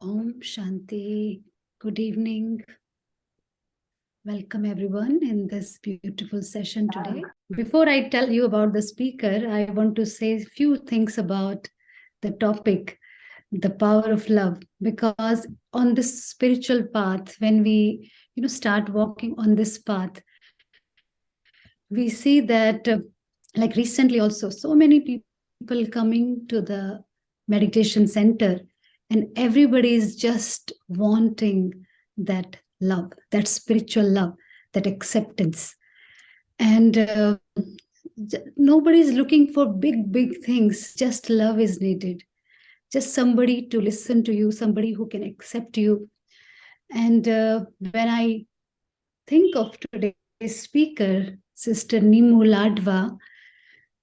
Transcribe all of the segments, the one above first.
Om Shanti. Good evening. Welcome everyone in this beautiful session today. Before I tell you about the speaker, I want to say a few things about the topic, the power of love. Because on this spiritual path, when we start walking on this path, we see that like recently also, so many people coming to the meditation center, and everybody is just wanting that love, that spiritual love, that acceptance. And nobody is looking for big things, just love is needed, just somebody to listen to you, somebody who can accept you. And when I think of today's speaker, Sister Nimu Ladva,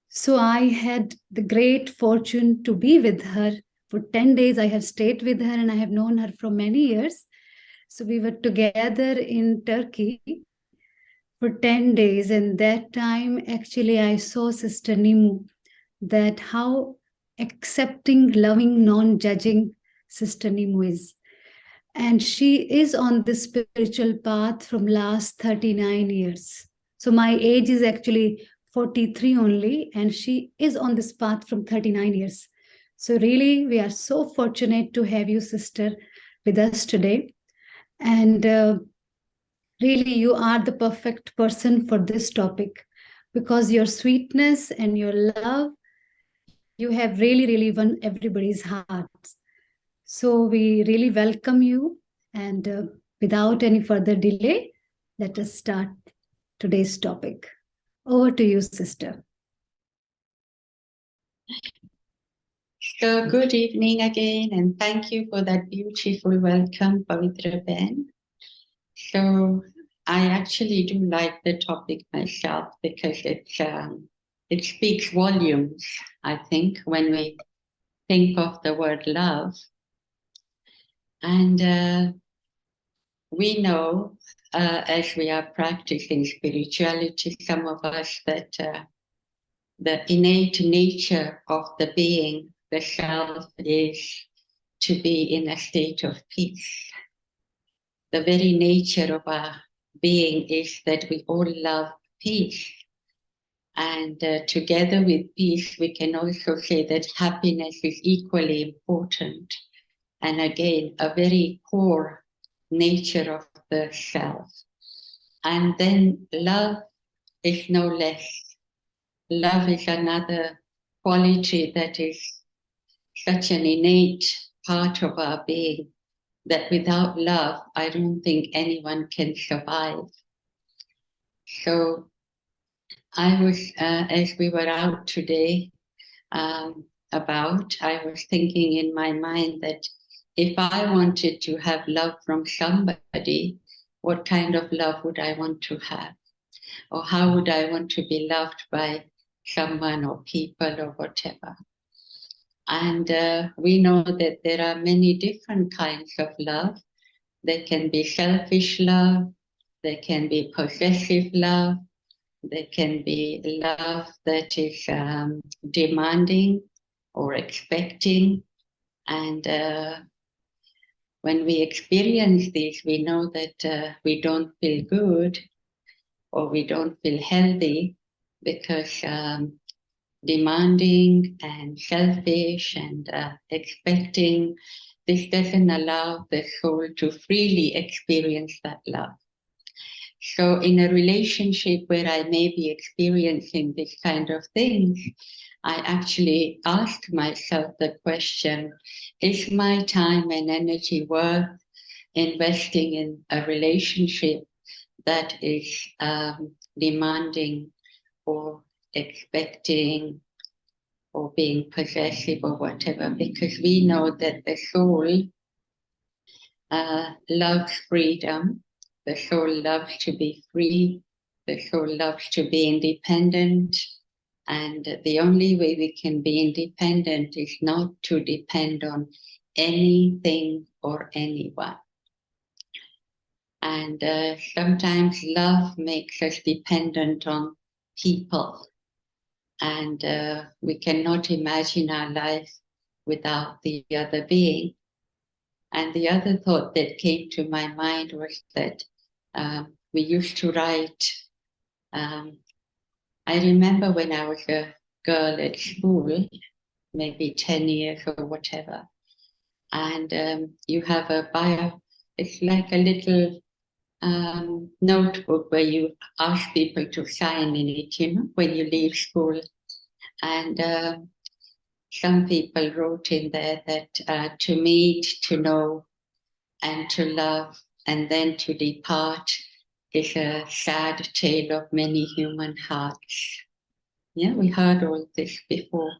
so I had the great fortune to be with her for 10 days. I have stayed with her and I have known her for many years. So we were together in Turkey for 10 days. And that time, actually, I saw Sister Nimu, that how accepting, loving, non-judging Sister Nimu is. And she is on this spiritual path from last 39 years. So my age is actually 43 only, and she is on this path from 39 years. So really, we are so fortunate to have you, sister, with us today. And really, you are the perfect person for this topic, because your sweetness and your love, you have really won everybody's hearts. So we really welcome you. And without any further delay, let us start today's topic. Over to you, sister. So good evening again, and thank you for that beautiful welcome, Pavitra Ben. So I actually do like the topic myself because it speaks volumes, I think, when we think of the word love. And we know, as we are practicing spirituality, some of us, that the innate nature of the being, the self, is to be in a state of peace. The very nature of our being is that we all love peace. And together with peace, we can also say that happiness is equally important. And again, a very core nature of the self. And then love is no less. Love is another quality that is such an innate part of our being, that without love, I don't think anyone can survive. So I was, as we were out today, I was thinking in my mind that if I wanted to have love from somebody, what kind of love would I want to have? Or how would I want to be loved by someone or people or whatever? And we know that there are many different kinds of love. There can be selfish love, there can be possessive love, there can be love that is demanding or expecting. And when we experience this, we know that we don't feel good or we don't feel healthy, because demanding and selfish and expecting, this doesn't allow the soul to freely experience that love. So in a relationship where I may be experiencing this kind of things, I actually ask myself the question, is my time and energy worth investing in a relationship that is demanding or expecting or being possessive or whatever? Because we know that the soul loves freedom. The soul loves to be free. The soul loves to be independent. And the only way we can be independent is not to depend on anything or anyone. And sometimes love makes us dependent on people. And we cannot imagine our life without the other being. And the other thought that came to my mind was that we used to write. I remember when I was a girl at school, maybe 10 years or whatever, and you have a bio, it's like a little notebook where you ask people to sign in it, when you leave school. And some people wrote in there that to meet, to know, and to love, and then to depart is a sad tale of many human hearts. Yeah, we heard all this before,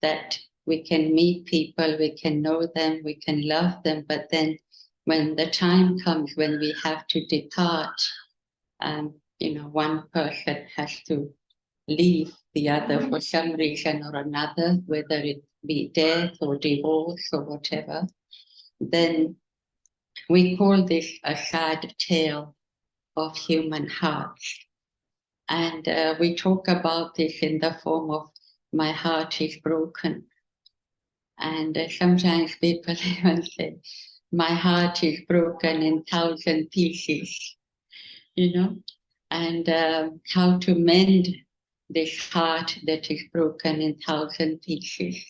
that we can meet people, we can know them, we can love them, but then when the time comes when we have to depart, one person has to leave the other for some reason or another, whether it be death or divorce or whatever, then we call this a sad tale of human hearts. And we talk about this in the form of my heart is broken. And sometimes people even say, my heart is broken in 1,000 pieces, and how to mend this heart that is broken in 1,000 pieces.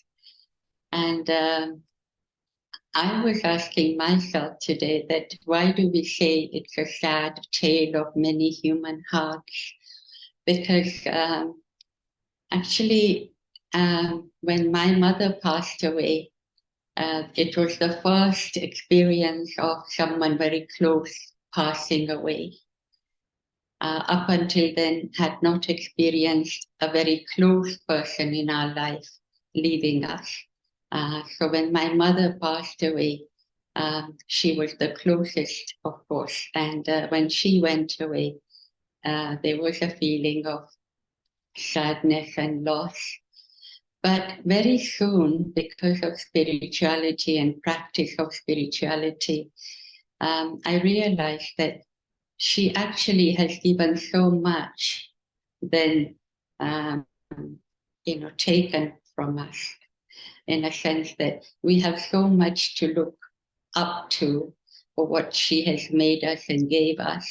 And I was asking myself today that why do we say it's a sad tale of many human hearts? Because actually, when my mother passed away, it was the first experience of someone very close passing away. Up until then, had not experienced a very close person in our life leaving us. So when my mother passed away, she was the closest, of course. And when she went away, there was a feeling of sadness and loss. But very soon, because of spirituality and practice of spirituality, I realized that she actually has given so much than, taken from us, in a sense that we have so much to look up to for what she has made us and gave us,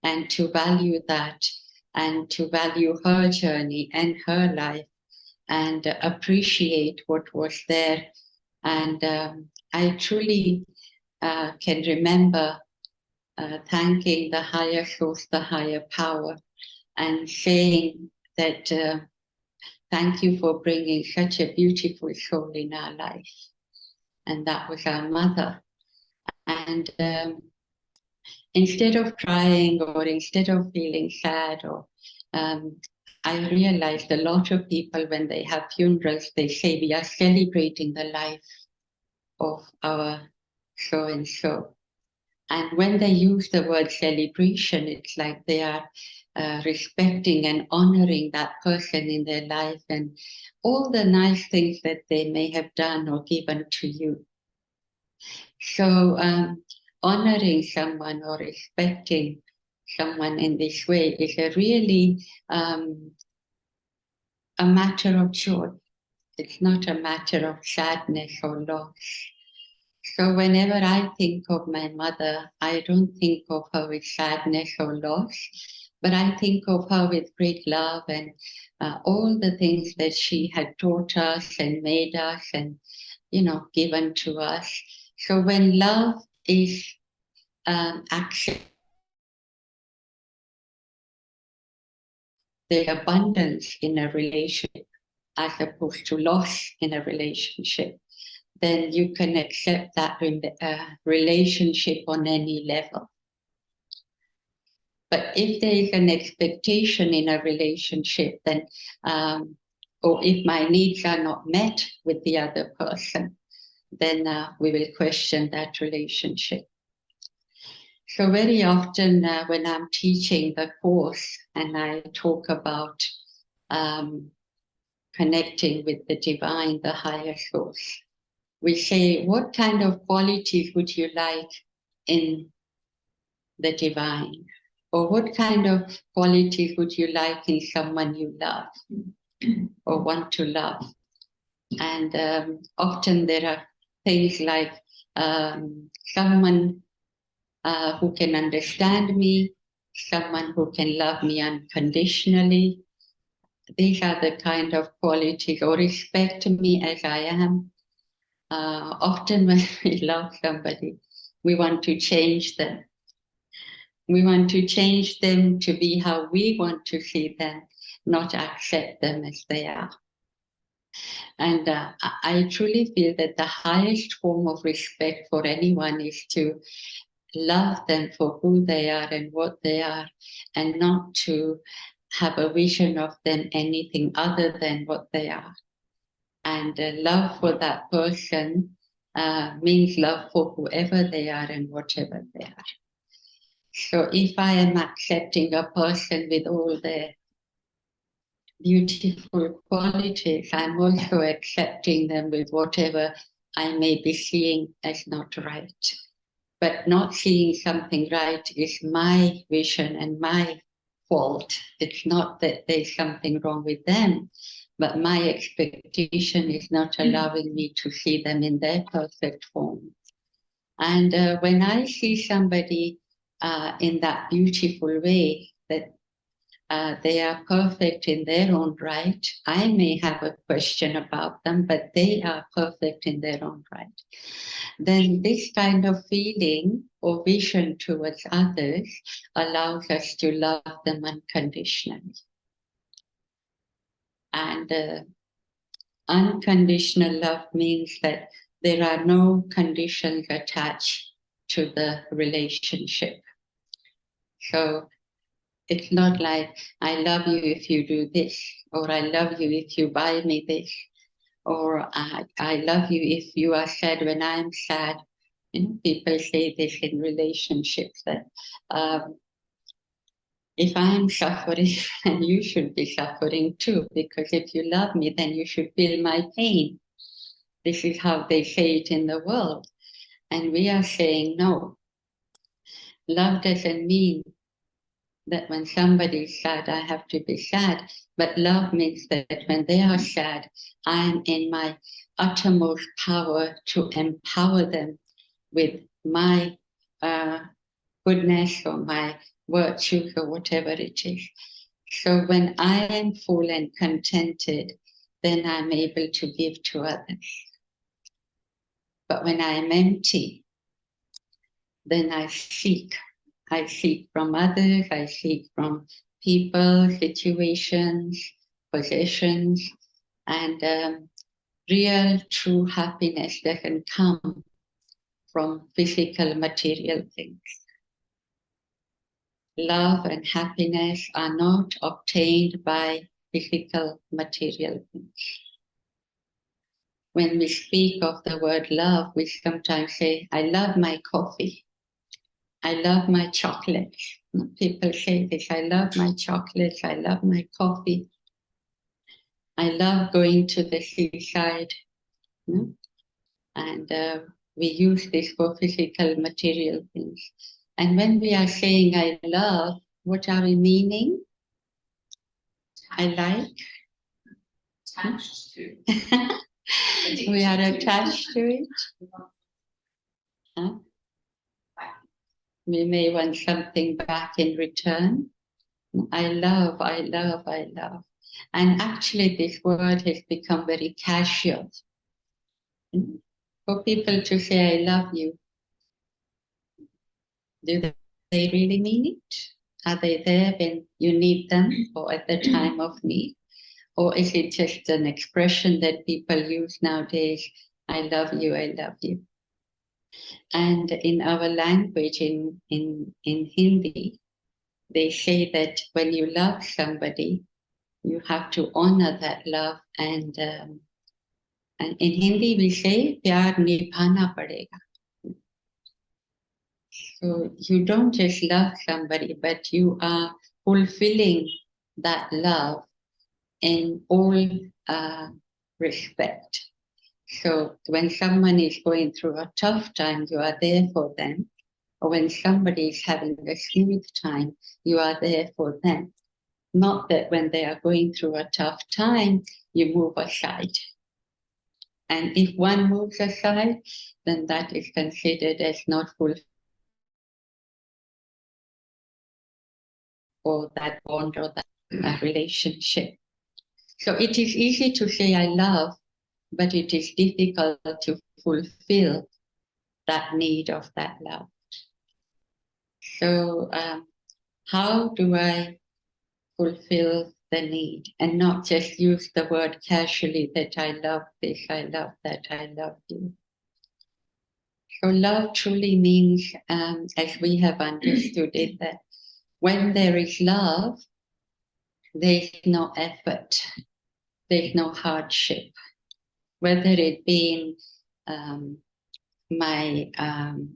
and to value that, and to value her journey and her life, and appreciate what was there. And I truly can remember thanking the higher source, the higher power, and saying that thank you for bringing such a beautiful soul in our life. And that was our mother. And instead of crying or instead of feeling sad, or I realized a lot of people, when they have funerals, they say we are celebrating the life of our so-and-so. And when they use the word celebration, it's like they are respecting and honoring that person in their life and all the nice things that they may have done or given to you. So honoring someone or respecting someone in this way is a really a matter of joy. It's not a matter of sadness or loss. So whenever I think of my mother, I don't think of her with sadness or loss, but I think of her with great love and all the things that she had taught us and made us and, given to us. So when love is accepted, the abundance in a relationship as opposed to loss in a relationship, then you can accept that relationship on any level. But if there is an expectation in a relationship, then, or if my needs are not met with the other person, then we will question that relationship. So very often when I'm teaching the course and I talk about connecting with the divine, the higher source, we say, what kind of qualities would you like in the divine? Or what kind of qualities would you like in someone you love or want to love? And often there are things like someone who can understand me, someone who can love me unconditionally. These are the kind of qualities, or respect me as I am. Often when we love somebody, we want to change them. We want to change them to be how we want to see them, not accept them as they are. And I truly feel that the highest form of respect for anyone is to love them for who they are and what they are, and not to have a vision of them anything other than what they are. And love for that person means love for whoever they are and whatever they are. So if I am accepting a person with all their beautiful qualities, I'm also accepting them with whatever I may be seeing as not right. But not seeing something right is my vision and my fault. It's not that there's something wrong with them, but my expectation is not allowing me to see them in their perfect form. And when I see somebody in that beautiful way, that they are perfect in their own right, I may have a question about them, but they are perfect in their own right. Then this kind of feeling or vision towards others allows us to love them unconditionally. And unconditional love means that there are no conditions attached to the relationship. So it's not like, I love you if you do this, or I love you if you buy me this, or I love you if you are sad when I'm sad. You know, people say this in relationships, that if I'm suffering, then you should be suffering too, because if you love me, then you should feel my pain. This is how they say it in the world. And we are saying, no, love doesn't mean that when somebody is sad, I have to be sad. But love means that when they are sad, I'm in my uttermost power to empower them with my goodness or my virtues or whatever it is. So when I am full and contented, then I'm able to give to others. But when I am empty, then I seek. I seek from others, I seek from people, situations, possessions, and real true happiness doesn't come from physical material things. Love and happiness are not obtained by physical material things. When we speak of the word love, we sometimes say, I love my coffee. I love my chocolates. People say this, I love my chocolates, I love my coffee. I love going to the seaside. And we use this for physical material things. And when we are saying I love, what are we meaning? I like. Attached to. We are attached to it. Huh? We may want something back in return. I love, I love, I love. And actually this word has become very casual. For people to say, I love you. Do they really mean it? Are they there when you need them or at the time of need? Or is it just an expression that people use nowadays? I love you, I love you. And in our language, in Hindi, they say that when you love somebody, you have to honor that love. And in Hindi, we say, pyar nibhana padega. So you don't just love somebody, but you are fulfilling that love in all respect. So when someone is going through a tough time, you are there for them. Or when somebody is having a smooth time, you are there for them. Not that when they are going through a tough time, you move aside. And if one moves aside, then that is considered as not fulfilled, or that bond or that relationship. So it is easy to say I love, but it is difficult to fulfill that need of that love. So how do I fulfill the need and not just use the word casually that I love this, I love that, I love you? So love truly means, as we have understood it, that when there is love, there's no effort, there's no hardship, whether it be my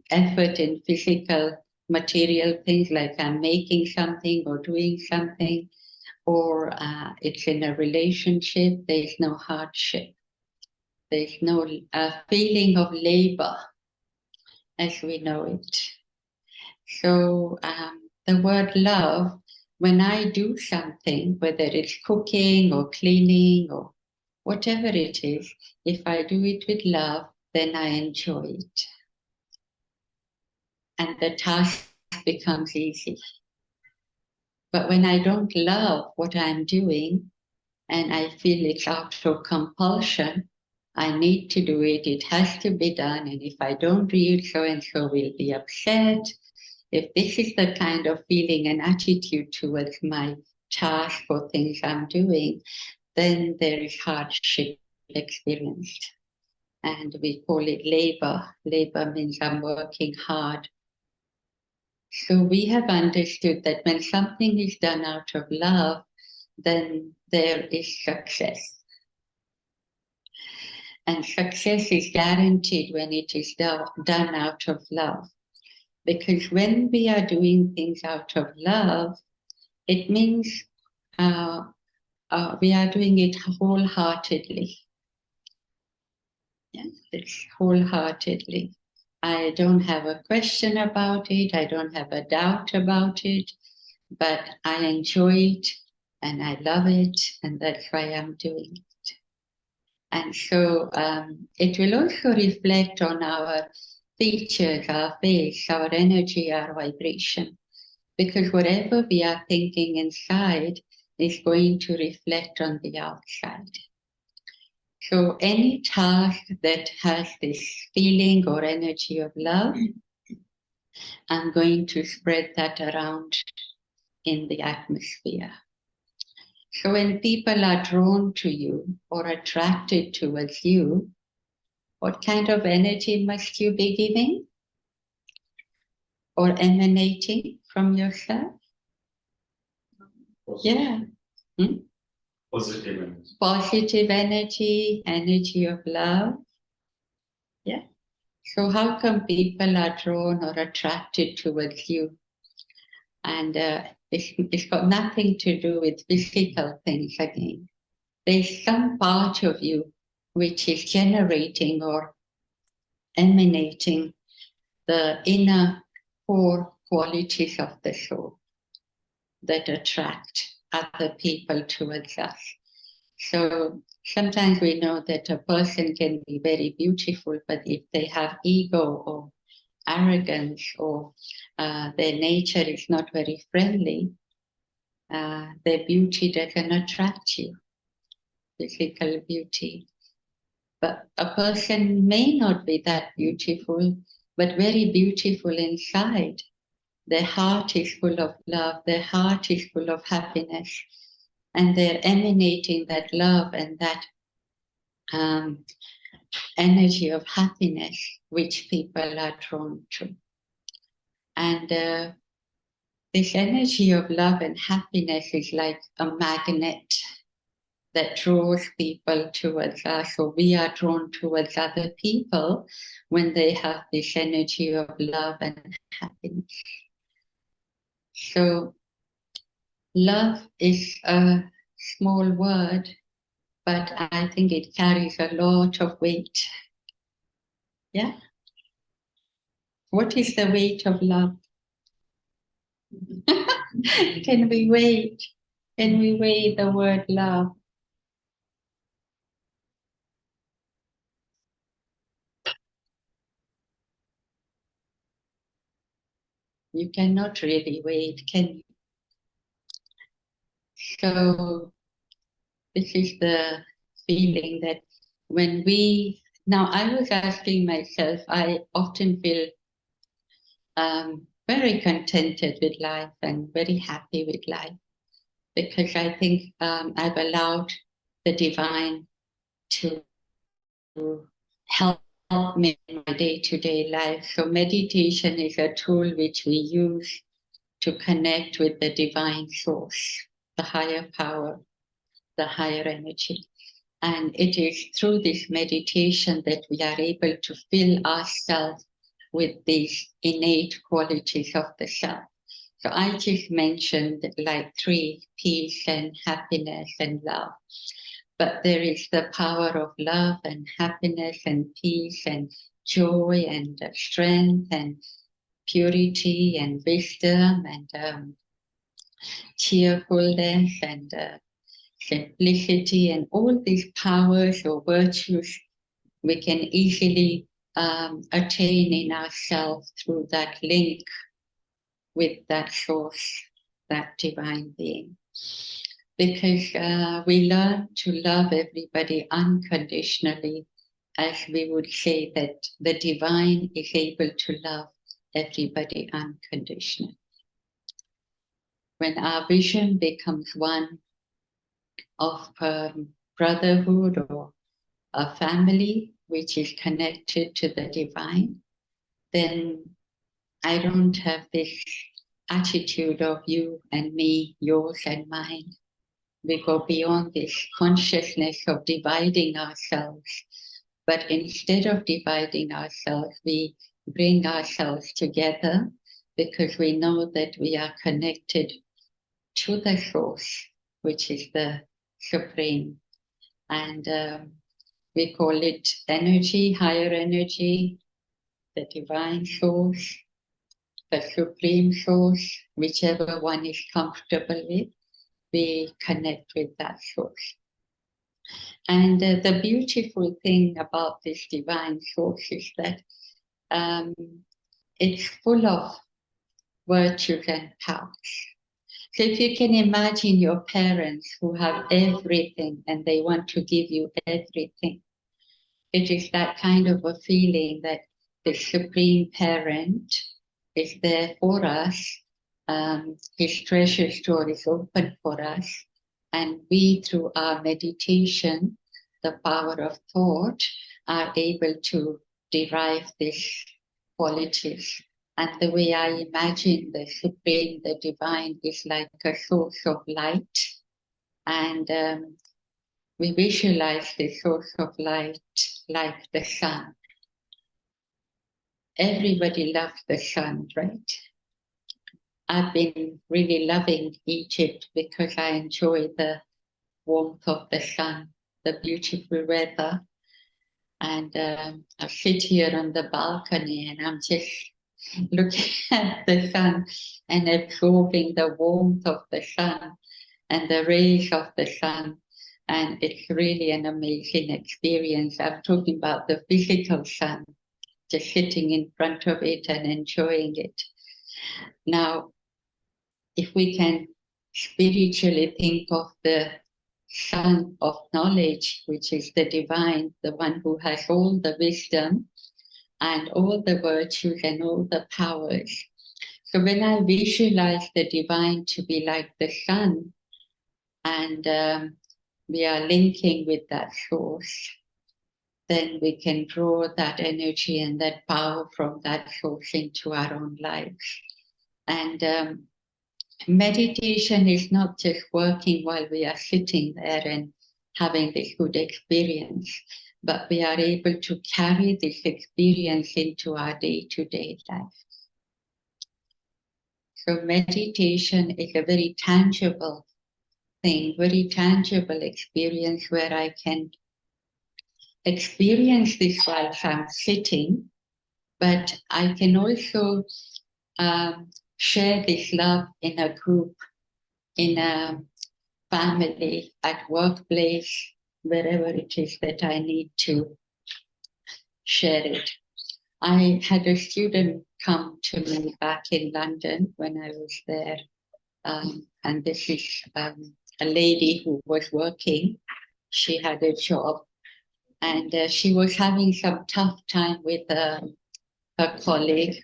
effort in physical, material things like I'm making something or doing something, or it's in a relationship, there's no hardship. There's no feeling of labor as we know it. So the word love, when I do something, whether it's cooking or cleaning or whatever it is, if I do it with love, then I enjoy it. And the task becomes easy. But when I don't love what I'm doing and I feel it's out of compulsion, I need to do it, it has to be done, and if I don't do it, so and so will be upset. If this is the kind of feeling and attitude towards my task or things I'm doing, then there is hardship experienced. And we call it labor. Labor means I'm working hard. So we have understood that when something is done out of love, then there is success. And success is guaranteed when it is done out of love. Because when we are doing things out of love, it means we are doing it wholeheartedly. Yeah, it's wholeheartedly. I don't have a question about it. I don't have a doubt about it, but I enjoy it and I love it, and that's why I'm doing it. And so it will also reflect on our features, our face, our energy, our vibration. Because whatever we are thinking inside is going to reflect on the outside. So any task that has this feeling or energy of love, I'm going to spread that around in the atmosphere. So when people are drawn to you or attracted towards you, what kind of energy must you be giving or emanating from yourself? Yeah. Positive energy. Positive energy, energy of love. Yeah. So how come people are drawn or attracted towards you? And it's got nothing to do with physical things again. There's some part of you which is generating or emanating the inner core qualities of the soul that attract other people towards us. So sometimes we know that a person can be very beautiful, but if they have ego or arrogance or their nature is not very friendly, their beauty doesn't attract you, physical beauty. But a person may not be that beautiful, but very beautiful inside. Their heart is full of love, their heart is full of happiness, and they're emanating that love and that energy of happiness which people are drawn to. And this energy of love and happiness is like a magnet that draws people towards us, or we are drawn towards other people when they have this energy of love and happiness. So love is a small word, but I think it carries a lot of weight. Yeah? What is the weight of love? Can we weigh? Can we weigh the word love? You cannot really wait, can you? So this is the feeling that when now I was asking myself, I often feel very contented with life and very happy with life, because I think I've allowed the divine to help me in my day-to-day life. So meditation is a tool which we use to connect with the divine source, the higher power, the higher energy. And it is through this meditation that we are able to fill ourselves with these innate qualities of the self. So I just mentioned like three: peace and happiness and love. But there is the power of love and happiness and peace and joy and strength and purity and wisdom and cheerfulness and simplicity, and all these powers or virtues we can easily attain in ourselves through that link with that source, that divine being. Because we learn to love everybody unconditionally, as we would say that the divine is able to love everybody unconditionally. When our vision becomes one of brotherhood or a family which is connected to the divine, then I don't have this attitude of you and me, yours and mine. We go beyond this consciousness of dividing ourselves. But instead of dividing ourselves, we bring ourselves together, because we know that we are connected to the source, which is the supreme. And we call it energy, higher energy, the divine source, the supreme source, whichever one is comfortable with, we connect with that source. And the beautiful thing about this divine source is that it's full of virtues and powers. So if you can imagine your parents who have everything and they want to give you everything, it is that kind of a feeling that the Supreme Parent is there for us. His treasure store is open for us. And we, through our meditation, the power of thought, are able to derive these qualities. And the way I imagine the Supreme, the Divine, is like a source of light. And we visualize the source of light like the sun. Everybody loves the sun, right? I've been really loving Egypt because I enjoy the warmth of the sun, the beautiful weather. And I sit here on the balcony and I'm just looking at the sun and absorbing the warmth of the sun and the rays of the sun. And it's really an amazing experience. I'm talking about the physical sun, just sitting in front of it and enjoying it. Now, if we can spiritually think of the sun of knowledge, which is the divine, the one who has all the wisdom and all the virtues and all the powers. So when I visualize the divine to be like the sun, and we are linking with that source, then we can draw that energy and that power from that source into our own lives. And meditation is not just working while we are sitting there and having this good experience, but we are able to carry this experience into our day-to-day life. So meditation is a very tangible thing, very tangible experience where I can experience this while I'm sitting, but I can also share this love in a group, in a family, at workplace, wherever it is that I need to share it. I had a student come to me back in London when I was there. And this is a lady who was working. She had a job, and she was having some tough time with her colleague.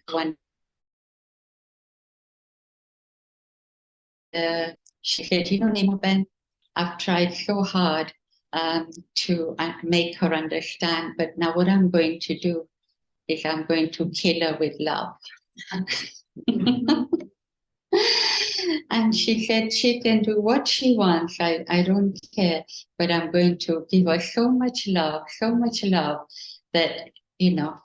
She said, you know, Nimu Ben, I've tried so hard to make her understand, but now what I'm going to do is I'm going to kill her with love. And she said she can do what she wants. I don't care, but I'm going to give her so much love that, you know,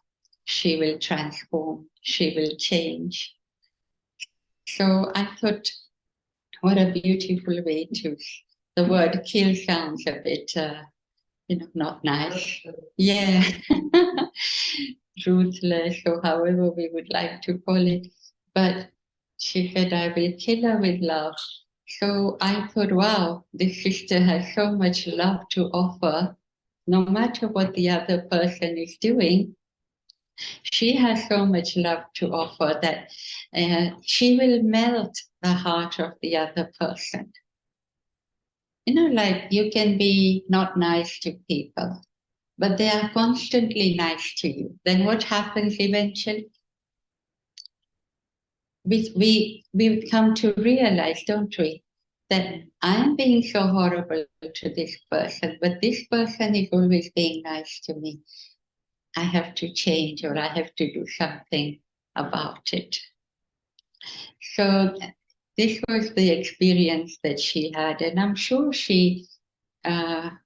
she will transform, she will change. So I thought, what a beautiful way to, the word kill sounds a bit, you know, not nice. Yeah. Ruthless, or however we would like to call it. But she said, I will kill her with love. So I thought, wow, this sister has so much love to offer. No matter what the other person is doing, she has so much love to offer that she will melt the heart of the other person. You know, like you can be not nice to people, but they are constantly nice to you. Then what happens eventually? We come to realize, don't we, that I'm being so horrible to this person, but this person is always being nice to me. I have to change, or I have to do something about it. So this was the experience that she had, and I'm sure she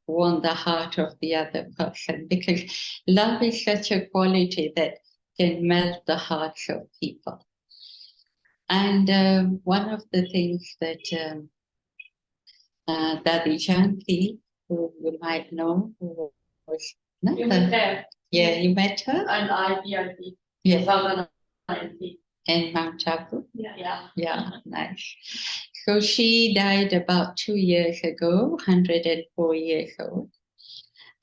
won the heart of the other person, because love is such a quality that can melt the hearts of people. And one of the things that Dadi Janki, who you might know, who was You were there. Yeah, you met her? And IPIP. Yeah. 2019. In Mount Abu? Yeah. Yeah, nice. So she died about 2 years ago, 104 years old.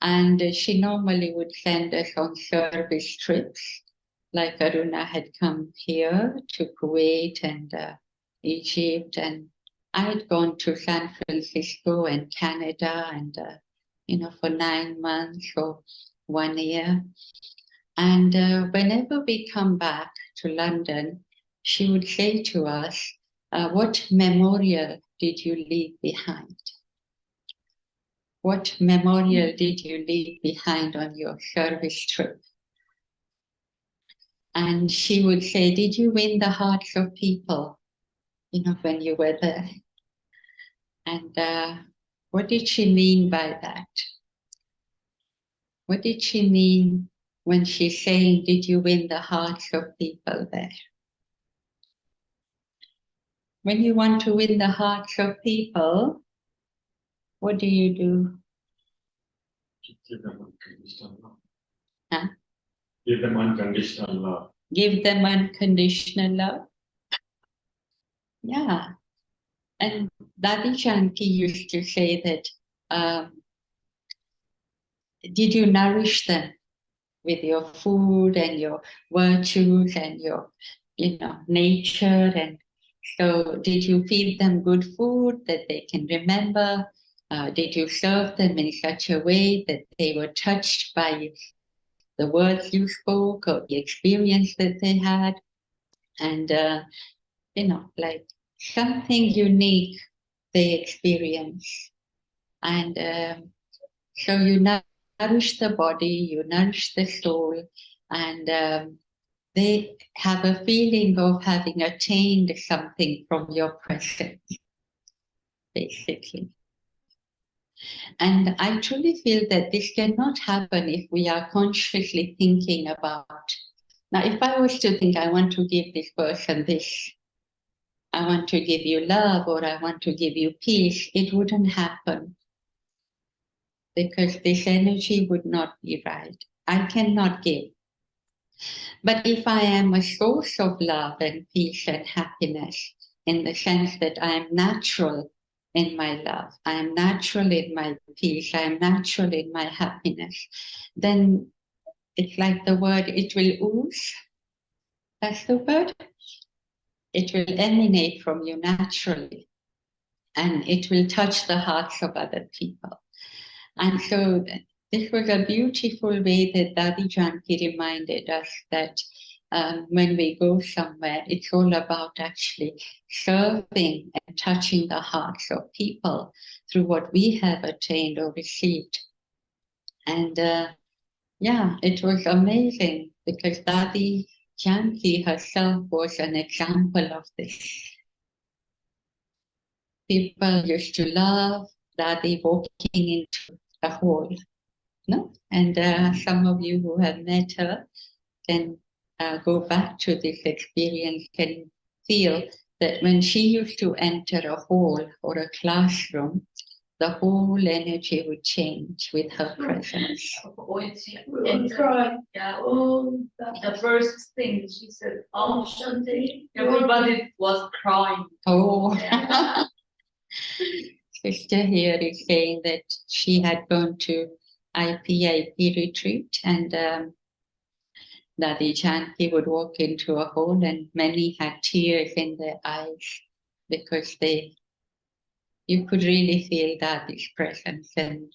And she normally would send us on service trips. Like Aruna had come here to Kuwait and Egypt, and I had gone to San Francisco and Canada, and you know, for 9 months or 1 year. And whenever we come back to London, she would say to us, what memorial did you leave behind? What memorial did you leave behind on your service trip? And she would say, did you win the hearts of people, you know, when you were there? And what did she mean by that? What did she mean when she's saying, did you win the hearts of people there? When you want to win the hearts of people, what do you do? Give them unconditional love. Huh? Give them unconditional love. Give them unconditional love. Yeah. And Dadi Janki used to say that, did you nourish them with your food and your virtues and your, you know, nature? And so did you feed them good food that they can remember? Did you serve them in such a way that they were touched by the words you spoke or the experience that they had? And, you know, like something unique they experience. And so you nourish the body, you nourish the soul, and they have a feeling of having attained something from your presence, basically. And I truly feel that this cannot happen if we are consciously thinking about. Now, if I was to think, I want to give this person this, I want to give you love, or I want to give you peace, it wouldn't happen, because this energy would not be right. I cannot give. But if I am a source of love and peace and happiness, in the sense that I am natural in my love, I am natural in my peace, I am natural in my happiness, then it's like the word, it will ooze. That's the word. It will emanate from you naturally, and it will touch the hearts of other people. And so this was a beautiful way that Dadi Janki reminded us that when we go somewhere, it's all about actually serving and touching the hearts of people through what we have attained or received. And yeah, it was amazing because Dadi Janki herself was an example of this. People used to love Dadi walking into a hall. No? And some of you who have met her can go back to this experience, can feel that when she used to enter a hall or a classroom, the whole energy would change with her presence. And cry. Yeah. Oh, the first thing she said, "Oh, Shanti." Everybody was crying. Oh, Yeah. Sister here is saying that she had gone to IPIP retreat, and Dadi Janki would walk into a hall and many had tears in their eyes because you could really feel Dadi's presence and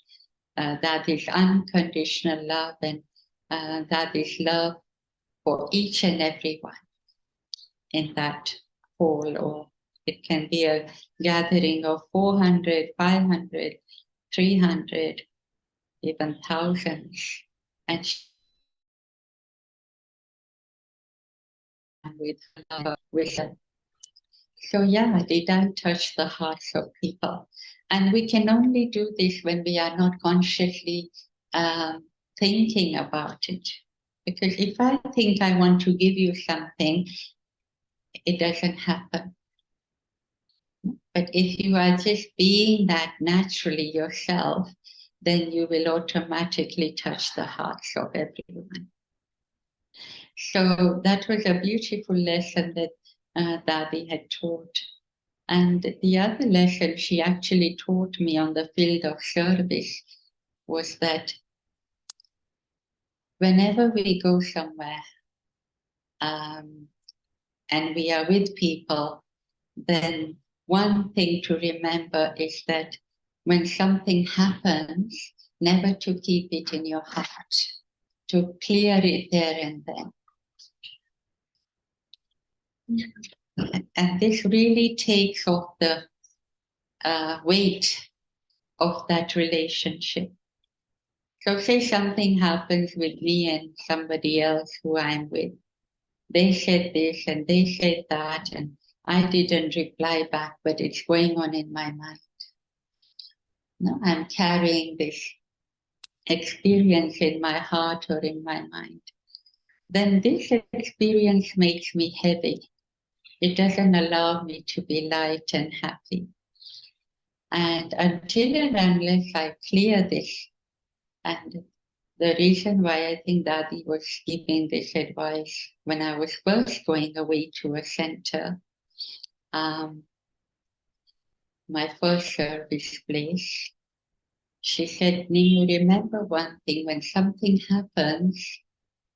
Dadi's unconditional love and Dadi's love for each and every one in that hall, or it can be a gathering of 400, 500, 300, even thousands. And with love, wisdom. So yeah, they don't touch the hearts of people. And we can only do this when we are not consciously thinking about it. Because if I think I want to give you something, it doesn't happen. But if you are just being that naturally yourself, then you will automatically touch the hearts of everyone. So that was a beautiful lesson that Dadi had taught. And the other lesson she actually taught me on the field of service was that whenever we go somewhere and we are with people, then one thing to remember is that when something happens, never to keep it in your heart, to clear it there and then. And this really takes off the weight of that relationship. So say something happens with me and somebody else who I'm with. They said this and they said that, and I didn't reply back, but it's going on in my mind. No, I'm carrying this experience in my heart or in my mind. Then this experience makes me heavy. It doesn't allow me to be light and happy. And until and unless I clear this, and the reason why I think Dadi was giving this advice when I was first going away to a center, my first service place, she said, Nimu, remember one thing, when something happens,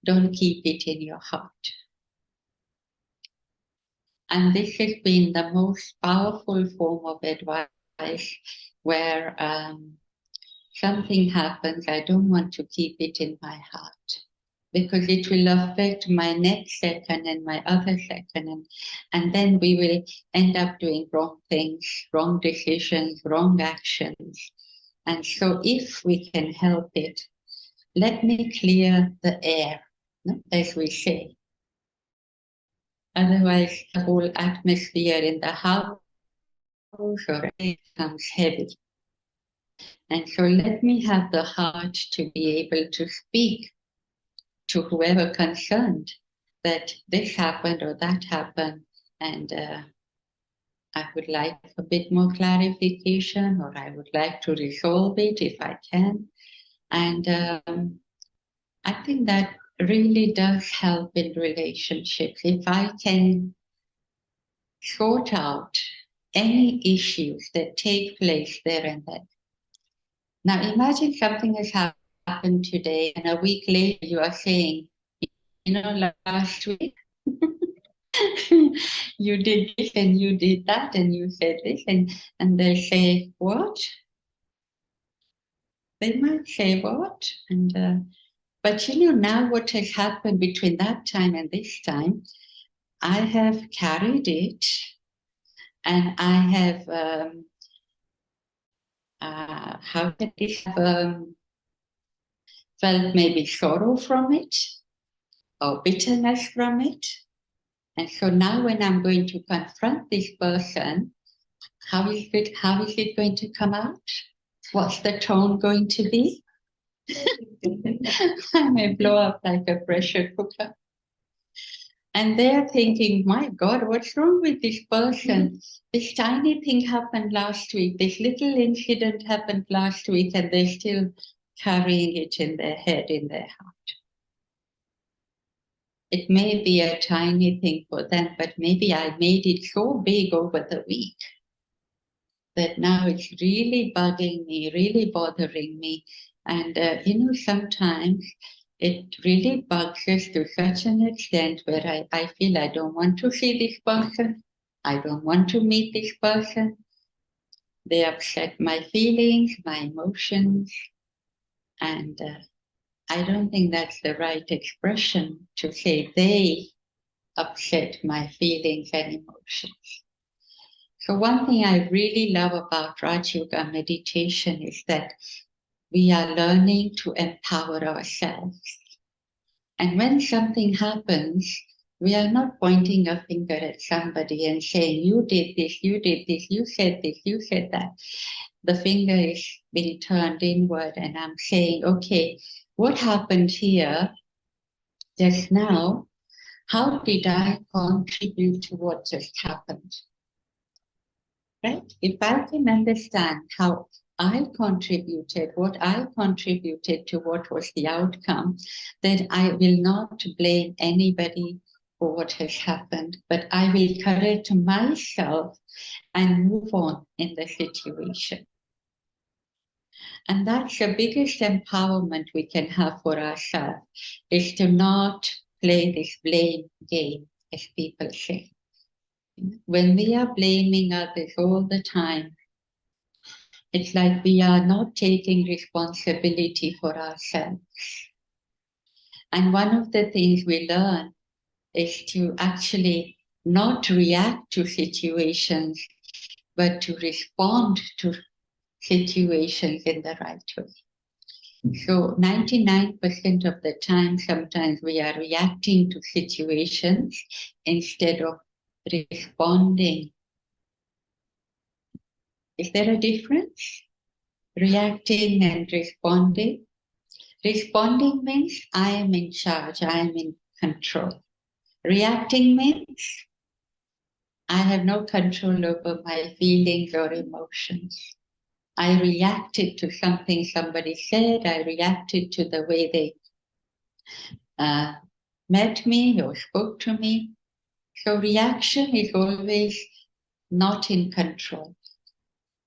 don't keep it in your heart. And this has been the most powerful form of advice where something happens, I don't want to keep it in my heart because it will affect my next second and my other second. And then we will end up doing wrong things, wrong decisions, wrong actions. And so if we can help it, let me clear the air, as we say. Otherwise, the whole atmosphere in the house or becomes heavy. And so let me have the heart to be able to speak to whoever concerned that this happened or that happened, and I would like a bit more clarification, or I would like to resolve it if I can. And I think that really does help in relationships. If I can sort out any issues that take place there and then. Now imagine something has happened happened today, and a week later you are saying, last week you did this and you did that and you said this, and they say, what? They might say what? And but now what has happened between that time and this time, I have carried it, and I have felt maybe sorrow from it or bitterness from it. And so now when I'm going to confront this person, how is it going to come out? What's the tone going to be? I may blow up like a pressure cooker. And they're thinking, my God, what's wrong with this person? This tiny thing happened last week. This little incident happened last week, and they're still carrying it in their head, in their heart. It may be a tiny thing for them, but maybe I made it so big over the week that now it's really bugging me, really bothering me. And, sometimes it really bugs us to such an extent where I feel I don't want to see this person. I don't want to meet this person. They upset my feelings, my emotions. And I don't think that's the right expression to say they upset my feelings and emotions. So one thing I really love about Raj Yoga meditation is that we are learning to empower ourselves. And when something happens, we are not pointing a finger at somebody and saying, you did this, you said this, you said that. The finger is being turned inward, and I'm saying, okay, what happened here just now? How did I contribute to what just happened? Right? If I can understand how I contributed, what I contributed to what was the outcome, then I will not blame anybody for what has happened, but I will correct myself and move on in the situation. And that's the biggest empowerment we can have for ourselves, is to not play this blame game, as people say. When we are blaming others all the time, it's like we are not taking responsibility for ourselves. And one of the things we learn is to actually not react to situations, but to respond to situations in the right way. So 99% of the time, sometimes we are reacting to situations instead of responding. Is there a difference? Reacting and responding. Responding means I am in charge, I am in control. Reacting means I have no control over my feelings or emotions. I reacted to something somebody said, I reacted to the way they met me or spoke to me. So reaction is always not in control.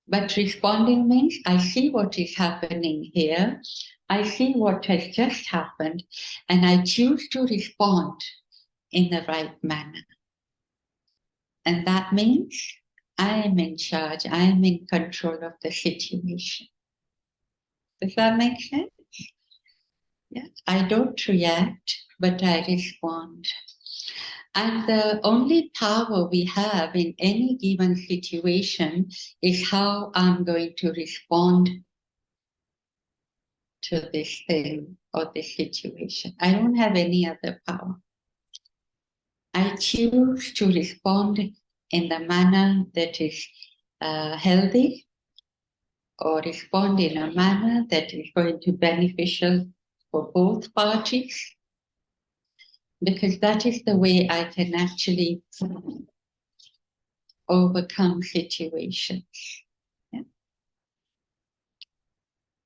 But responding means I see what is happening here. I see what has just happened, and I choose to respond in the right manner. And that means I am in charge. I am in control of the situation. Does that make sense? Yeah. I don't react, but I respond. And the only power we have in any given situation is how I'm going to respond to this thing or this situation. I don't have any other power. I choose to respond in the manner that is healthy, or respond in a manner that is going to be beneficial for both parties, because that is the way I can actually overcome situations. Yeah.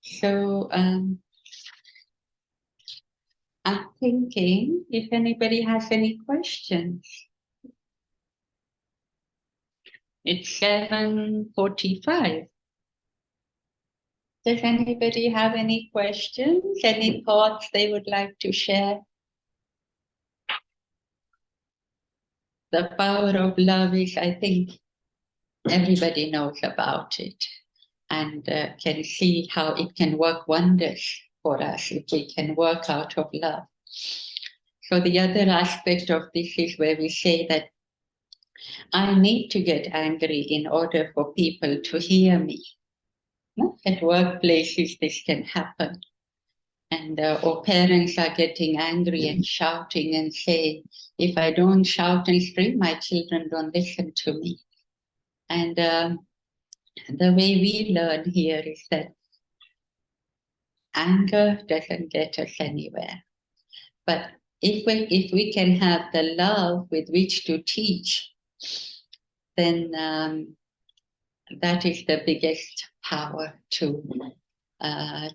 So I'm thinking if anybody has any questions. It's 7:45. Does anybody have any questions, any thoughts they would like to share? The power of love is, I think, everybody knows about it and can see how it can work wonders for us if we can work out of love. So the other aspect of this is where we say that I need to get angry in order for people to hear me. At workplaces, this can happen. And or parents are getting angry and shouting and say, if I don't shout and scream, my children don't listen to me. And the way we learn here is that anger doesn't get us anywhere. But if we can have the love with which to teach, then that is the biggest power to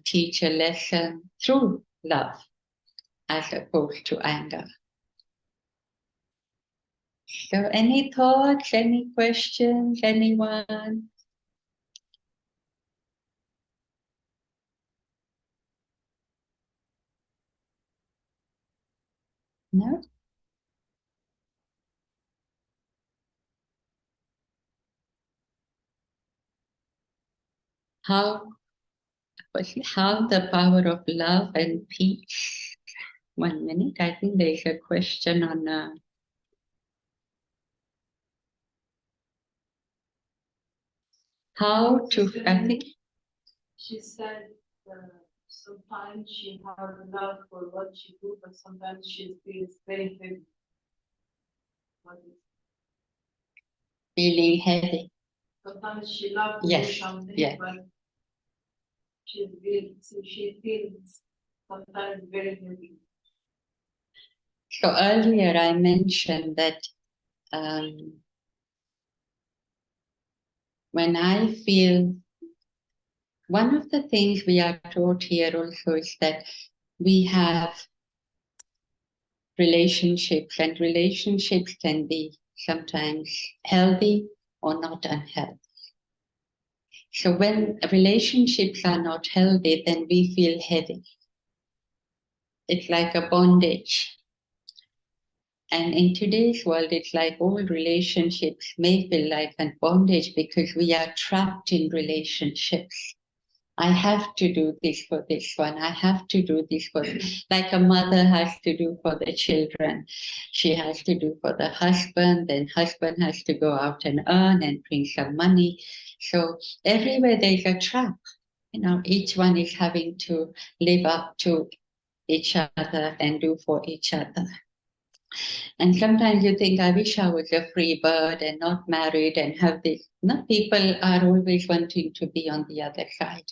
teach a lesson through love as opposed to anger. So any thoughts, any questions, anyone? No? How the power of love and peace. 1 minute, I think there's a question on how to, I think. She said sometimes she has love for what she do, but sometimes she feels very heavy. Feeling heavy. Sometimes she loves to Yes, do something, yes. but she feels sometimes very heavy. So earlier I mentioned that when I feel, one of the things we are taught here also is that we have relationships, and relationships can be sometimes healthy or not unhealthy. So when relationships are not healthy, then we feel heavy. It's like a bondage. And in today's world, it's like all relationships may feel like a bondage because we are trapped in relationships. I have to do this for this one. I have to do this for this. Like a mother has to do for the children. She has to do for the husband. Then husband has to go out and earn and bring some money. So everywhere there's a trap. You know, each one is having to live up to each other and do for each other. And sometimes you think, I wish I was a free bird and not married and have this. No, people are always wanting to be on the other side.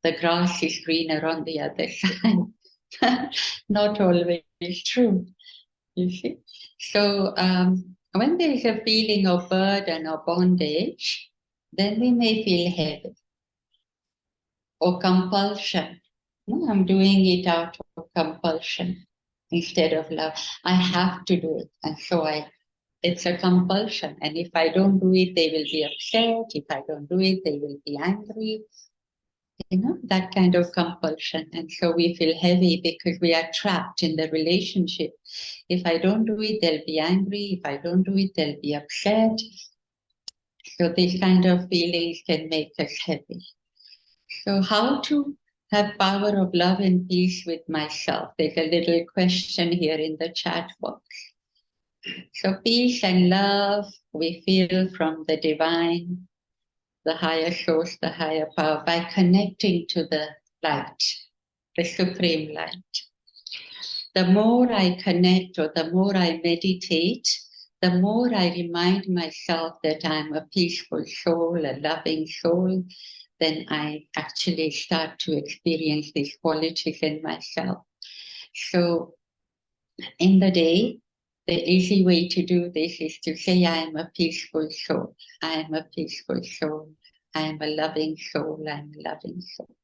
The grass is greener on the other side. Not always true, you see. So when there is a feeling of burden or bondage, then we may feel heavy or compulsion. No, I'm doing it out of compulsion instead of love. I have to do it. And so it's a compulsion. And if I don't do it, they will be upset. If I don't do it, they will be angry. You know, that kind of compulsion. And so we feel heavy because we are trapped in the relationship. If I don't do it, they'll be angry. If I don't do it, they'll be upset. So these kind of feelings can make us heavy. So how to have power of love and peace with myself? There's a little question here in the chat box. So peace and love we feel from the divine, the higher source, the higher power, by connecting to the light, the supreme light. The more I connect or the more I meditate, the more I remind myself that I'm a peaceful soul, a loving soul, then I actually start to experience these qualities in myself. So in the day, the easy way to do this is to say, I am a peaceful soul. I am a peaceful soul. I am a loving soul. I am a loving soul.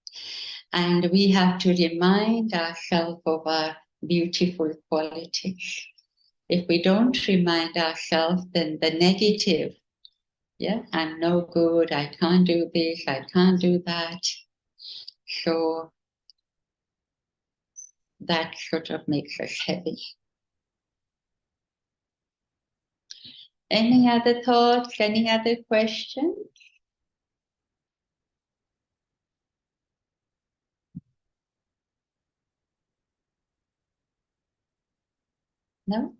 And we have to remind ourselves of our beautiful qualities. If we don't remind ourselves, then the negative, yeah, I'm no good, I can't do this, I can't do that, So that sort of makes us heavy. Any other thoughts? Any other questions? No?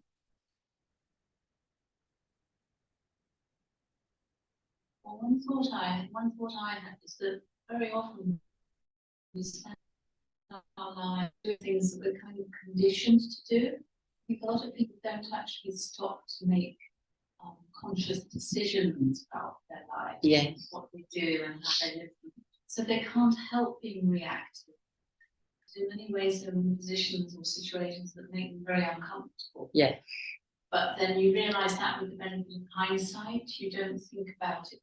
Well, one thought I had is that very often we spend our lives doing things that we're kind of conditioned to do. I think a lot of people don't actually stop to make conscious decisions about their lives, Yes. what they do and how they live. So they can't help being reactive. In many ways, they're in positions or situations that make them very uncomfortable. Yes. But then you realise that with the benefit of hindsight, you don't think about it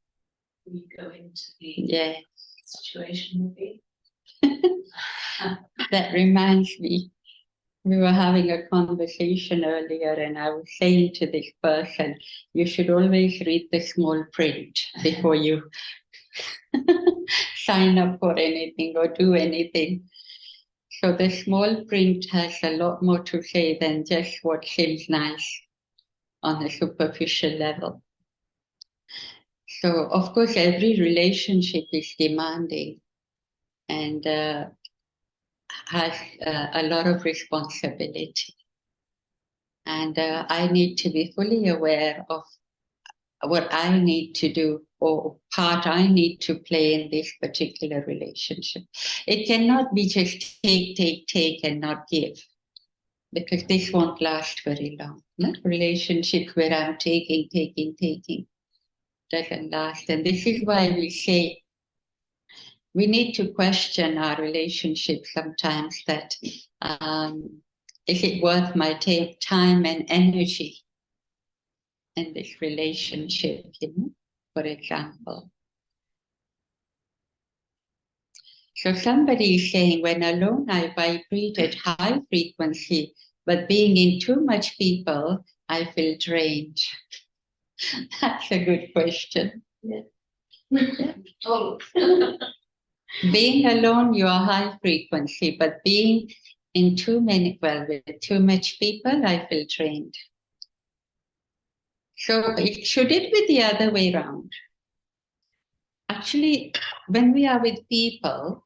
when you go into the Yes. situation maybe. That reminds me, we were having a conversation earlier and I was saying to this person, you should always read the small print before you sign up for anything or do anything. So the small print has a lot more to say than just what seems nice on a superficial level. So of course, every relationship is demanding and has a lot of responsibility. And I need to be fully aware of what I need to do or part I need to play in this particular relationship. It cannot be just take and not give, because this won't last very long. No? Relationship where I'm taking doesn't last. And this is why we say we need to question our relationship sometimes, that is it worth my time and energy in this relationship, for example. So somebody is saying, when alone I vibrate at high frequency, but being in too much people, I feel drained. That's a good question. Yeah. Oh. Being alone, you are high frequency, but being in with too much people, I feel drained. So should it be the other way around? Actually, when we are with people,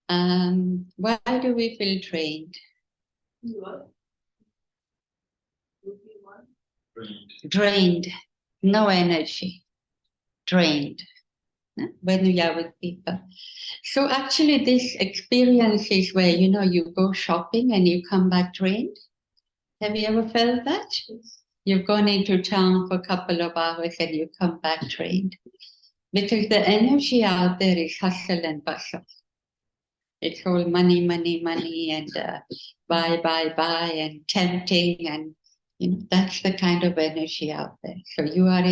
why do we feel drained? Drained, no energy, drained when we are with people. So actually this experience is where, you go shopping and you come back drained. Have you ever felt that? You've gone into town for a couple of hours and you come back drained. Because the energy out there is hustle and bustle. It's all money, money, money, and buy, and tempting, and that's the kind of energy out there. So you are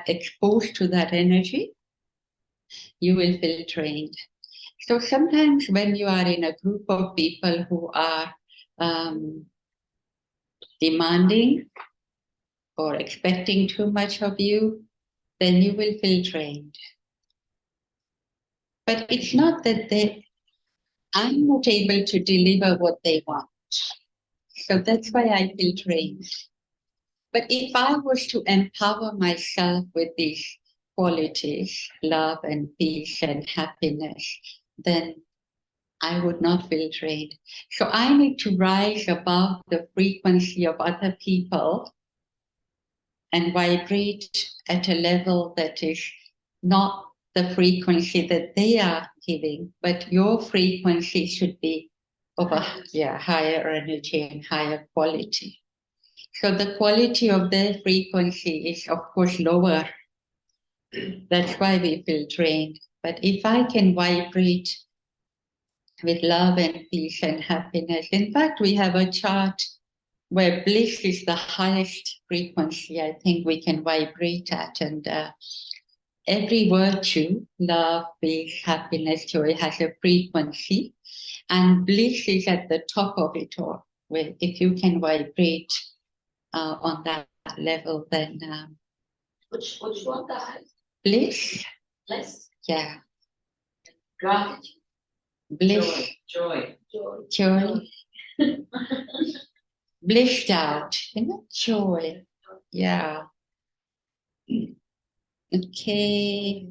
exposed to that energy, you will feel drained. So sometimes when you are in a group of people who are demanding or expecting too much of you, then you will feel drained. But it's not that I'm not able to deliver what they want. So that's why I feel drained. But if I was to empower myself with these qualities, love and peace and happiness, then I would not feel drained. So I need to rise above the frequency of other people and vibrate at a level that is not the frequency that they are giving, but your frequency should be of a higher energy and higher quality. So the quality of their frequency is, of course, lower. That's why we feel drained. But if I can vibrate with love and peace and happiness, in fact, we have a chart where bliss is the highest frequency I think we can vibrate at. And every virtue, love, peace, happiness, joy, has a frequency. And bliss is at the top of it all, where if you can vibrate on that level, then Which one, guys? bliss. Bliss. Yeah. Gratitude. bliss, Joy. joy, blissed out, joy. Yeah. Okay.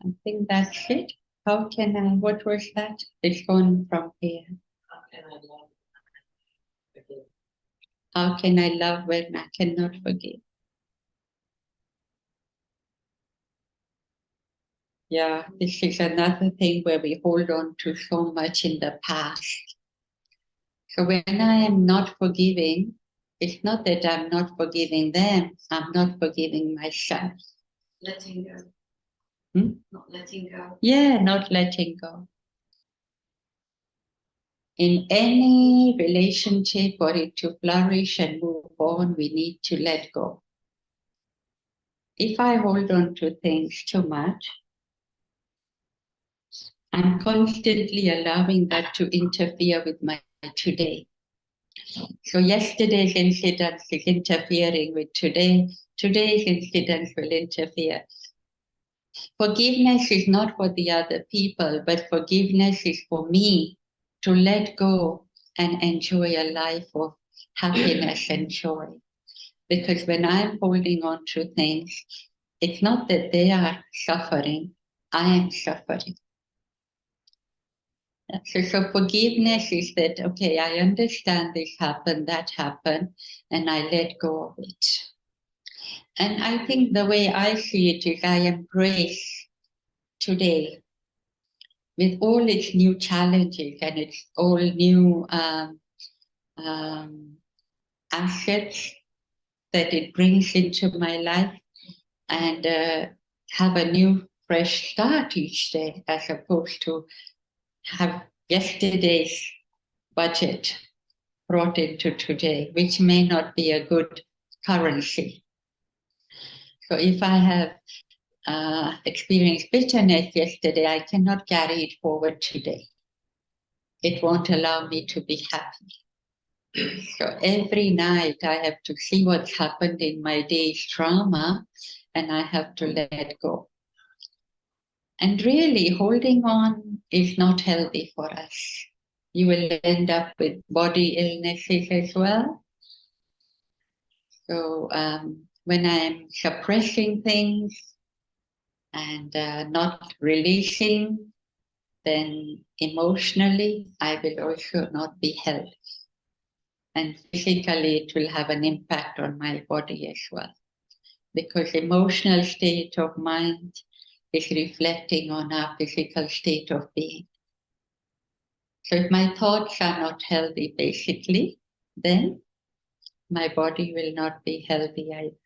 I think that's it. How can I, what was that? It's gone from here. How can I love? Forgive. How can I love when I cannot forgive? Yeah, this is another thing where we hold on to so much in the past. So when I am not forgiving, it's not that I'm not forgiving them, I'm not forgiving myself. Letting go. Not letting go. Yeah, not letting go. In any relationship, for it to flourish and move on, we need to let go. If I hold on to things too much, I'm constantly allowing that to interfere with my today. So yesterday's incident is interfering with today. Today's incident will interfere. Forgiveness is not for the other people, but forgiveness is for me to let go and enjoy a life of happiness and joy. Because when I'm holding on to things, it's not that they are suffering, I am suffering. So forgiveness is that, okay, I understand this happened, that happened, and I let go of it. And I think the way I see it is I embrace today with all its new challenges and its all new assets that it brings into my life, and have a new fresh start each day, as opposed to have yesterday's budget brought into today, which may not be a good currency. So if I have experienced bitterness yesterday, I cannot carry it forward today. It won't allow me to be happy. So every night I have to see what's happened in my day's trauma, and I have to let go. And really, holding on is not healthy for us. You will end up with body illnesses as well. So when I'm suppressing things and not releasing, then emotionally I will also not be healthy. And physically it will have an impact on my body as well. Because emotional state of mind is reflecting on our physical state of being. So if my thoughts are not healthy, basically, then my body will not be healthy either.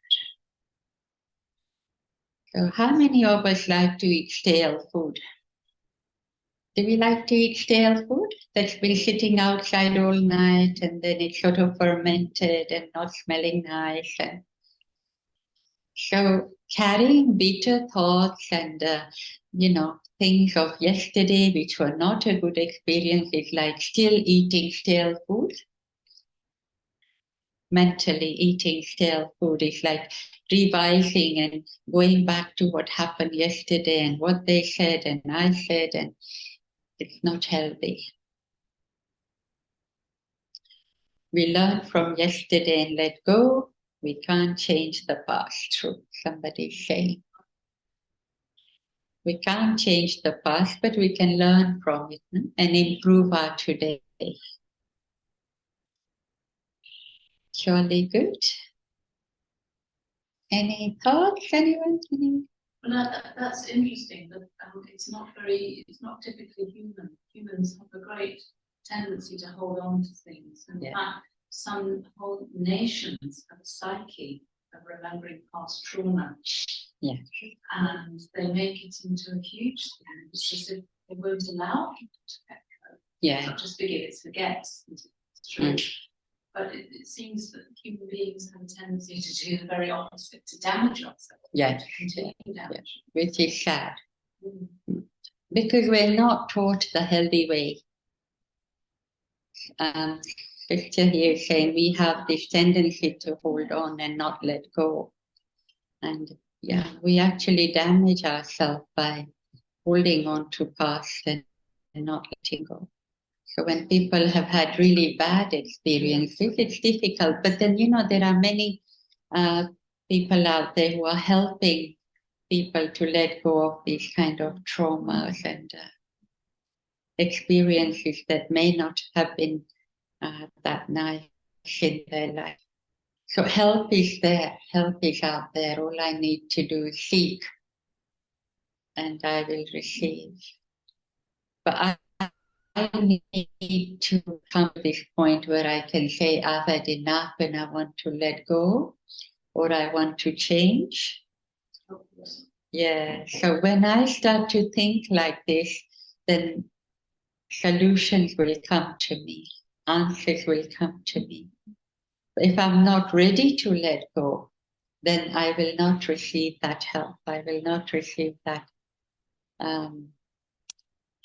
So how many of us like to eat stale food? Do we like to eat stale food that's been sitting outside all night and then it's sort of fermented and not smelling nice? And so carrying bitter thoughts and, things of yesterday which were not a good experience is like still eating stale food. Mentally eating stale food is like revising and going back to what happened yesterday and what they said and I said, and it's not healthy. We learn from yesterday and let go. We can't change the past, true. Somebody's saying. We can't change the past, but we can learn from it and improve our today. Surely good. Any thoughts, anyone? Well, that's interesting. But it's not typically human. Humans have a great tendency to hold on to things. In fact, some whole nations have a psyche of remembering past trauma. Yeah. And they make it into a huge thing because if they won't allow people to let go. Yeah. Not just forgive, it's forget. It's true. But it seems that human beings have a tendency to do the very opposite, to damage ourselves. Yeah. To continue damage. Which is sad. Because we're not taught the healthy way. Sister here is saying we have this tendency to hold on and not let go. And we actually damage ourselves by holding on to past and not letting go. So when people have had really bad experiences, it's difficult. But then, there are many people out there who are helping people to let go of these kind of traumas and experiences that may not have been that nice in their life. So help is there, help is out there. All I need to do is seek, and I will receive. But I need to come to this point where I can say I've had enough and I want to let go, or I want to change. Yeah, so when I start to think like this, then solutions will come to me, answers will come to me. If I'm not ready to let go, then I will not receive that help. I will not receive that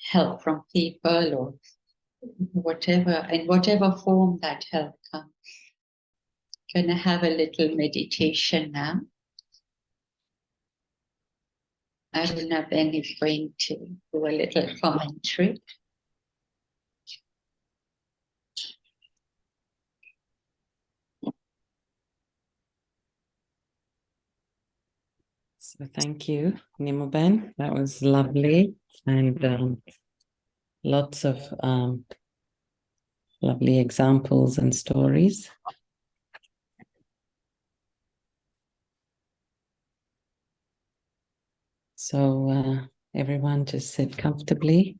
help from people or whatever, in whatever form that help comes. Gonna have a little meditation now. Aruna Ben is going to do a little commentary. So thank you, Nimu Ben. That was lovely, and lots of lovely examples and stories. So everyone just sit comfortably.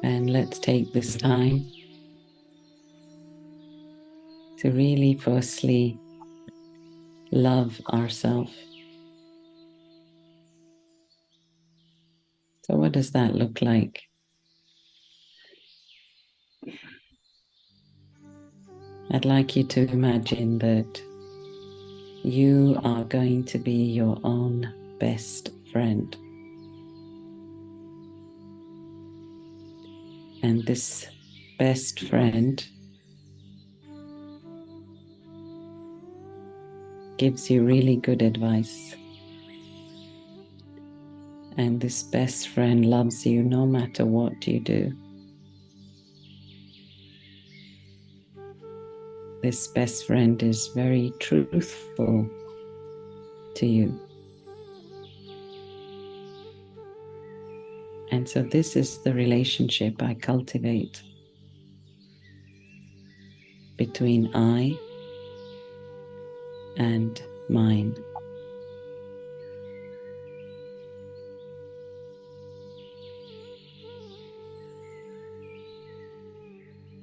And let's take this time to really firstly love ourselves. So what does that look like? I'd like you to imagine that you are going to be your own best friend. And this best friend gives you really good advice. And this best friend loves you no matter what you do. This best friend is very truthful to you. And so this is the relationship I cultivate between I and mine.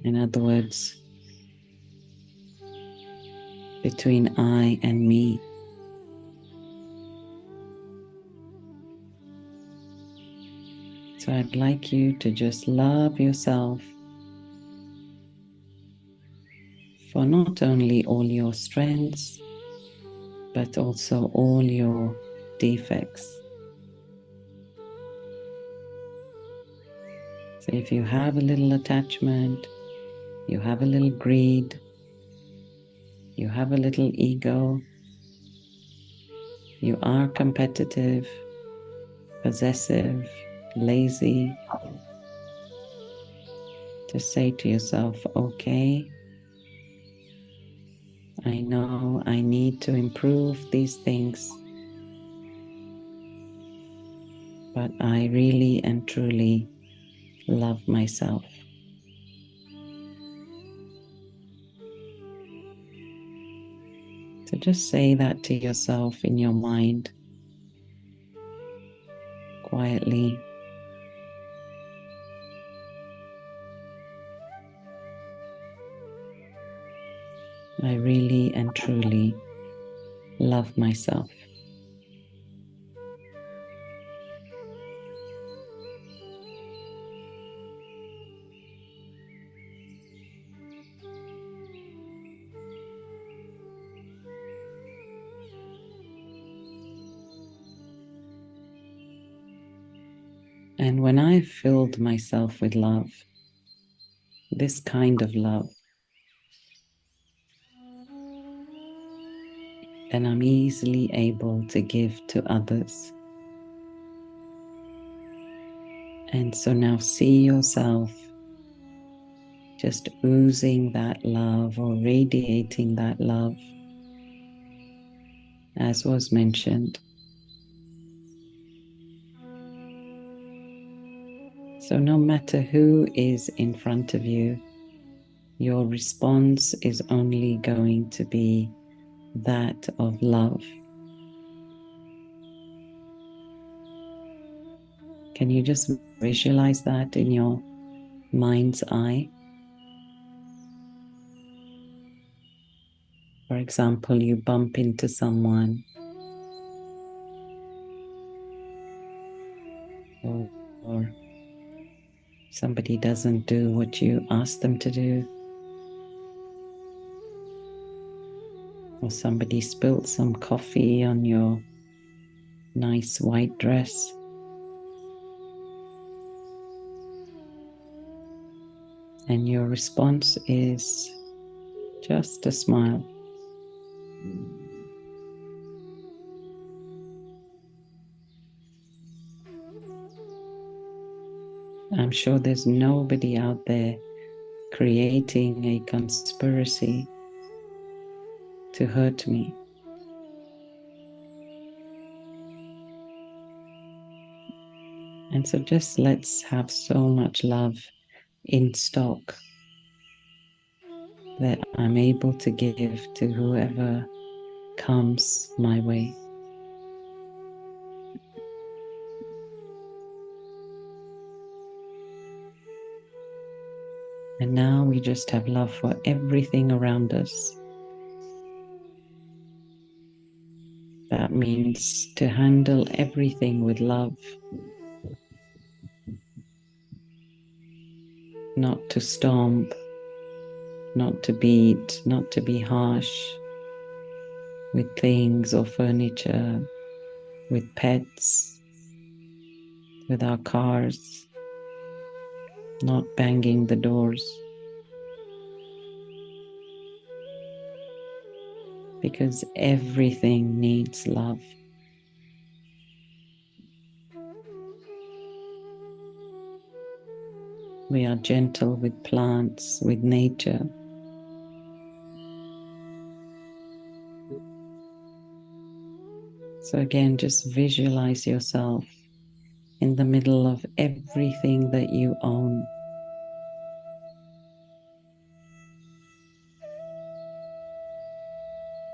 In other words, between I and me. So I'd like you to just love yourself for not only all your strengths, but also all your defects. So if you have a little attachment, you have a little greed, you have a little ego, you are competitive, possessive, lazy, just say to yourself, okay, I know I need to improve these things, but I really and truly love myself. So just say that to yourself in your mind, quietly. I really and truly love myself. And when I've filled myself with love, this kind of love, then I'm easily able to give to others. And so now see yourself just oozing that love or radiating that love, as was mentioned. So no matter who is in front of you, your response is only going to be that of love. Can you just visualize that in your mind's eye? For example, you bump into someone, or somebody doesn't do what you ask them to do, or somebody spilt some coffee on your nice white dress. And your response is just a smile. I'm sure there's nobody out there creating a conspiracy to hurt me. And so just let's have so much love in stock that I'm able to give to whoever comes my way. And now we just have love for everything around us. That means to handle everything with love, not to stomp, not to beat, not to be harsh with things or furniture, with pets, with our cars, not banging the doors. Because everything needs love. We are gentle with plants, with nature. So again, just visualize yourself in the middle of everything that you own.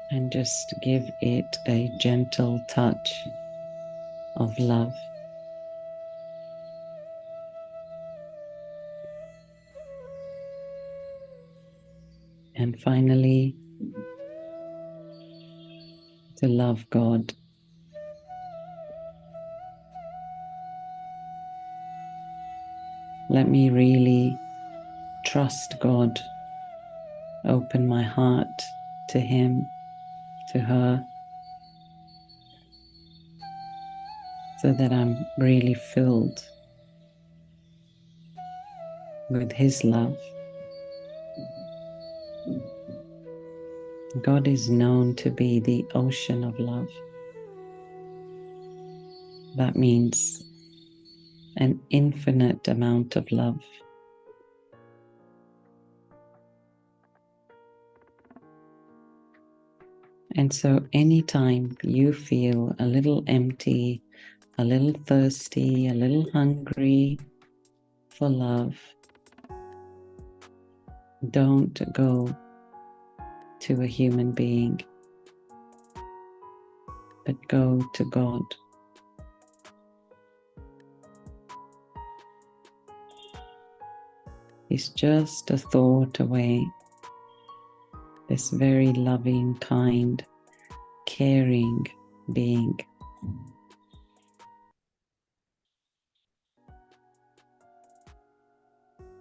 And just give it a gentle touch of love. And finally, to love God. Let me really trust God, open my heart to Him, to her, so that I'm really filled with His love. God is known to be the ocean of love. That means an infinite amount of love. And so anytime you feel a little empty, a little thirsty, a little hungry for love, don't go to a human being, but go to God. He's just a thought away. This very loving, kind, caring being.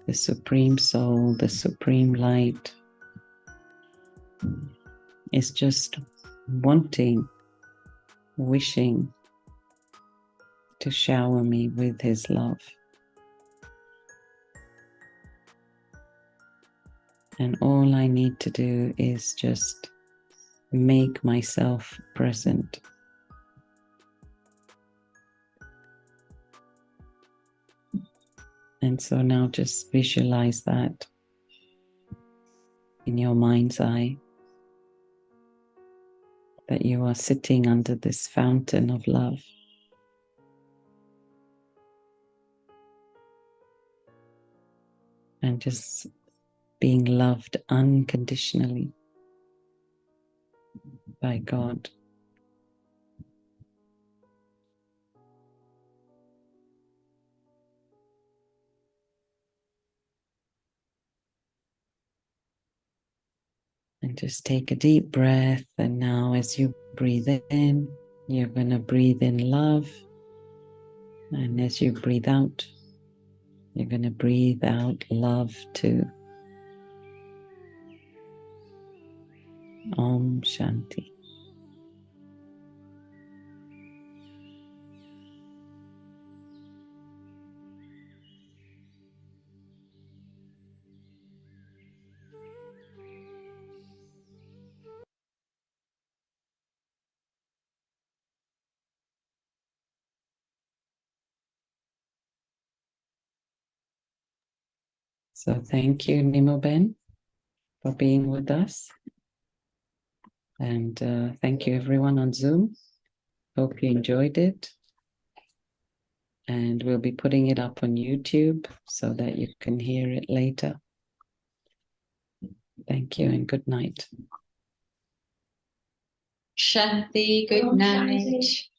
The Supreme Soul, the Supreme Light is just wanting, wishing to shower me with His love. And all I need to do is just make myself present. And so now just visualize that in your mind's eye, that you are sitting under this fountain of love. And just being loved unconditionally by God. And just take a deep breath. And now as you breathe in, you're going to breathe in love. And as you breathe out, you're going to breathe out love too. Om Shanti. So thank you, Nimu Ben, for being with us. And thank you everyone on Zoom. Hope you enjoyed it. And we'll be putting it up on YouTube so that you can hear it later. Thank you and good night. Shanti, good Om night. Shanti.